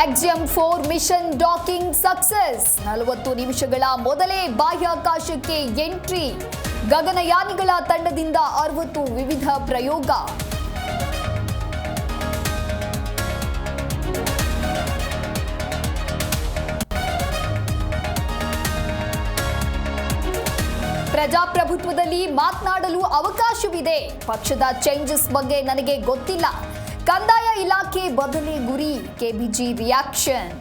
Axiom-4 mission docking success 40 ನಿಮಿಷಗಳ ಮೊದಲೇ ಬಾಹ್ಯಾಕಾಶಕ್ಕೆ ಎಂಟ್ರಿ ಗಗನಯಾನಿಗಳ ತಂಡದಿಂದ 60 ವಿವಿಧ ಪ್ರಯೋಗ ಪ್ರಜಾಪ್ರಭುತ್ವದಲ್ಲಿ ಮಾತನಾಡಲು ಅವಕಾಶವಿದೆ ಪಕ್ಷದ ಚೇಂಜಸ್ ಬಗ್ಗೆ ನನಗೆ ಗೊತ್ತಿಲ್ಲ ಕಂದಾಯ ಇಲಾಖೆ ಬದಲೇ ಗುರಿ ಕೆಬಿಜಿ ರಿಯಾಕ್ಷನ್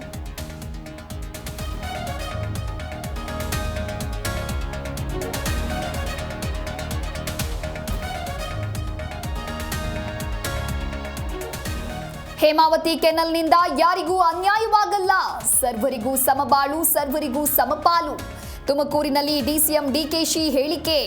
ಹೇಮಾವತಿ ಕೆನಲ್ನಿಂದ ಯಾರಿಗೂ ಅನ್ಯಾಯವಾಗಲ್ಲ ಸರ್ವರಿಗೂ ಸಮಬಾಳು ಸರ್ವರಿಗೂ ಸಮಪಾಲು ತುಮಕೂರಿನಲ್ಲಿ ಡಿಸಿಎಂ ಡಿಕೆಶಿ ಹೇಳಿಕೆ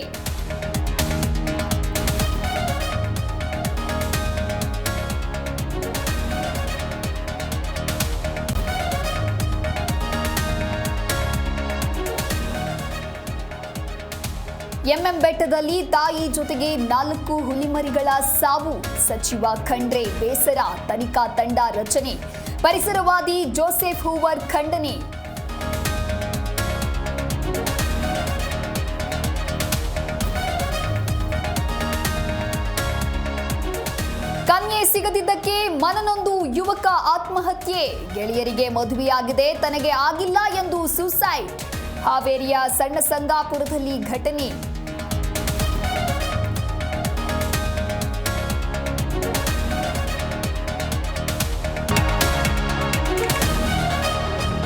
ಎಂಎಂ ಬೆಟ್ಟದಲ್ಲಿ ತಾಯಿ ಜೊತೆಗೆ 4 ಹುಲಿಮರಿಗಳ ಸಾವು ಸಚಿವ ಖಂಡ್ರೆ ಬೇಸರ ತನಿಖಾ ತಂಡ ರಚನೆ ಪರಿಸರವಾದಿ ಜೋಸೆಫ್ ಹೂವರ್ ಖಂಡನೆ ಕನ್ಯೆ ಸಿಗದಿದ್ದಕ್ಕೆ ಮನನೊಂದು ಯುವಕ ಆತ್ಮಹತ್ಯೆ ಗೆಳೆಯರಿಗೆ ಮದುವೆಯಾಗಿದೆ ತನಗೆ ಆಗಿಲ್ಲ ಎಂದು ಸೂಸೈಡ್ ಹಾವೇರಿಯ ಸಣ್ಣ ಸಂಗಾಪುರದಲ್ಲಿ ಘಟನೆ